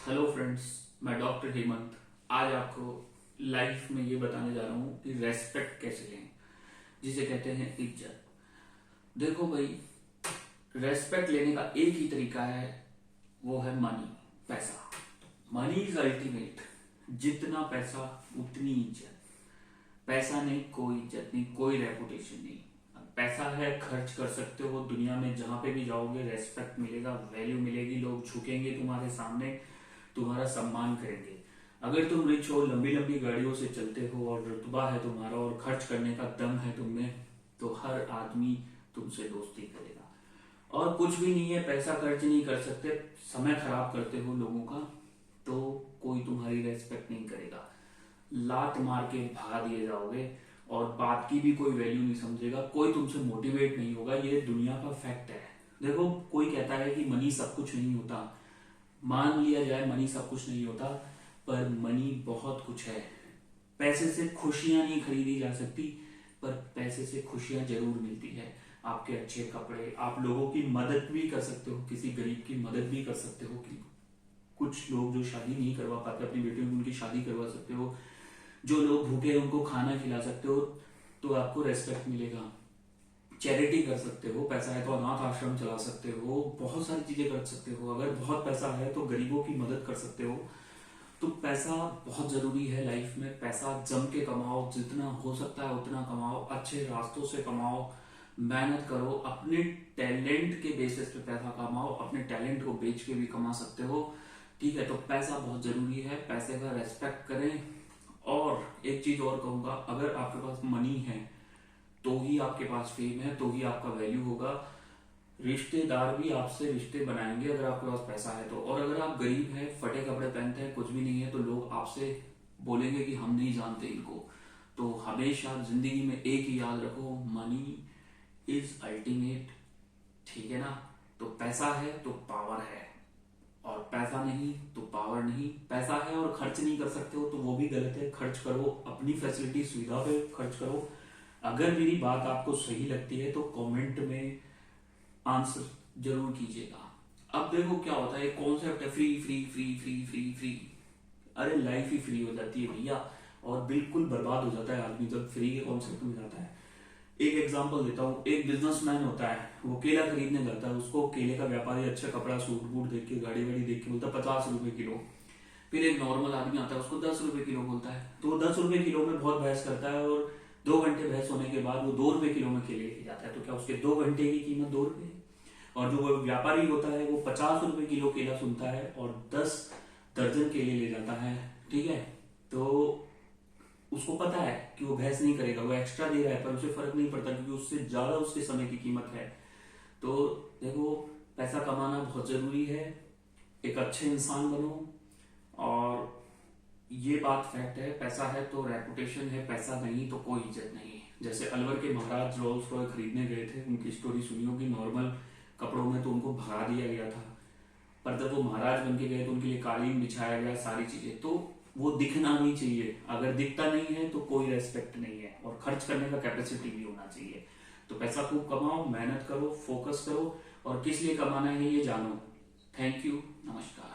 Hello friends, मैं doctor Hemant आज आपको लाइफ में ये बताने जा रहा हूँ कि रेस्पेक्ट कैसे लें, जिसे कहते हैं इज्जत। देखो भाई, रेस्पेक्ट लेने का एक ही तरीका है, वो है मनी, पैसा। Money is ultimate. जितना पैसा उतनी इज्जत। पैसा नहीं कोई इज्जत नहीं, कोई रेपुटेशन नहीं। पैसा है, खर्च कर सकते हो, दुनिया में जहां पे भी जाओगे रेस्पेक्ट मिलेगा, वैल्यू मिलेगी, लोग झुकेंगे तुम्हारे सामने, तुम्हारा सम्मान करेंगे। अगर तुम रिच हो, लंबी लंबी गाड़ियों से चलते हो और रुतबा है तुम्हारा और खर्च करने का दम है तुम में, तो हर आदमी तुमसे दोस्ती करेगा। और कुछ भी नहीं है, पैसा खर्च नहीं कर सकते, समय खराब करते हो लोगों का, तो कोई तुम्हारी रेस्पेक्ट नहीं करेगा। लात मार के भगा दिए जाओगे और बात की भी कोई वैल्यू नहीं समझेगा, कोई तुमसे मोटिवेट नहीं होगा। ये दुनिया का फैक्ट है। देखो, कोई कहता है कि मनी सब कुछ नहीं होता। मान लिया जाए मनी सब कुछ नहीं होता, पर मनी बहुत कुछ है। पैसे से खुशियां नहीं खरीदी जा सकती, पर पैसे से खुशियां जरूर मिलती है। आपके अच्छे कपड़े, आप लोगों की मदद भी कर सकते हो, किसी गरीब की मदद भी कर सकते हो। कि कुछ लोग जो शादी नहीं करवा पाते अपनी बेटियों की, उनकी शादी करवा सकते हो। जो लोग भूखे हैं उनको खाना खिला सकते हो, तो आपको रेस्पेक्ट मिलेगा। चैरिटी कर सकते हो, पैसा है तो अनाथ आश्रम चला सकते हो, बहुत सारी चीजें कर सकते हो। अगर बहुत पैसा है तो गरीबों की मदद कर सकते हो। तो पैसा बहुत जरूरी है लाइफ में। पैसा जम के कमाओ, जितना हो सकता है उतना कमाओ, अच्छे रास्तों से कमाओ, मेहनत करो, अपने टैलेंट के बेसिस पे पैसा कमाओ। अपने टैलेंट को बेच के भी कमा सकते हो, ठीक है। तो पैसा बहुत जरूरी है, पैसे का रेस्पेक्ट करें। और एक चीज और कहूंगा, अगर आपके पास मनी है तो ही आपके पास फेम है, तो ही आपका वैल्यू होगा। रिश्तेदार भी आपसे रिश्ते बनाएंगे अगर आपके पास पैसा है तो। और अगर आप गरीब हैं, फटे कपड़े पहनते हैं, कुछ भी नहीं है, तो लोग आपसे बोलेंगे कि हम नहीं जानते इनको। तो हमेशा जिंदगी में एक ही याद रखो, मनी इज अल्टीमेट, ठीक है ना। तो पैसा है तो पावर है, और पैसा नहीं तो पावर नहीं। पैसा है और खर्च नहीं कर सकते हो तो वो भी गलत है। खर्च करो, अपनी फैसिलिटी सुविधा पे खर्च करो। अगर मेरी बात आपको सही लगती है तो कमेंट में आंसर जरूर कीजिएगा। अब देखो क्या होता है, कॉन्सेप्ट है free free free free free free. अरे लाइफ ही फ्री हो जाती है भैया, और बिल्कुल बर्बाद हो जाता है आदमी जब फ्री के कॉन्सेप्ट में जाता है। एक एग्जांपल देता हूँ, एक बिजनेसमैन होता है, वो केला खरीदने जाता है, उसको केले का व्यापारी अच्छा कपड़ा सूट बूट देख के, गाड़ी वाड़ी देख के बोलता है 50 रुपए किलो। फिर एक नॉर्मल आदमी आता है, उसको 10 रुपए किलो बोलता है। तो वो 10 रुपए किलो में बहुत बहस करता है, और 2 घंटे बहस होने के बाद वो 2 रुपए किलो में केले लेके जाता है। तो क्या उसके 2 घंटे की कीमत 2 रुपए? और जो वो व्यापारी होता है वो 50 रुपए किलो केला सुनता है और 10 दर्जन केले ले जाता है, ठीक है। तो उसको पता है कि वो बहस नहीं करेगा, वो एक्स्ट्रा दे रहा है, पर उसे फर्क नहीं पड़ता क्योंकि उससे ज्यादा उसके समय की कीमत है। तो देखो, पैसा कमाना बहुत जरूरी है, एक अच्छे इंसान बनो। और ये बात फैक्ट है, पैसा है तो रेपुटेशन है, पैसा नहीं तो कोई इज्जत नहीं है। जैसे अलवर के महाराज रोल्स रॉय खरीदने गए थे, उनकी स्टोरी सुनी होगी। नॉर्मल कपड़ों में तो उनको भगा दिया गया था, पर जब वो महाराज बन के गए तो उनके लिए कालीन बिछाया गया, सारी चीजें। तो वो दिखना नहीं चाहिए। अगर दिखता नहीं है तो कोई रेस्पेक्ट नहीं है, और खर्च करने का कैपेसिटी भी होना चाहिए। तो पैसा खूब कमाओ, मेहनत करो, फोकस करो, और किस लिए कमाना है ये जानो। थैंक यू, नमस्कार।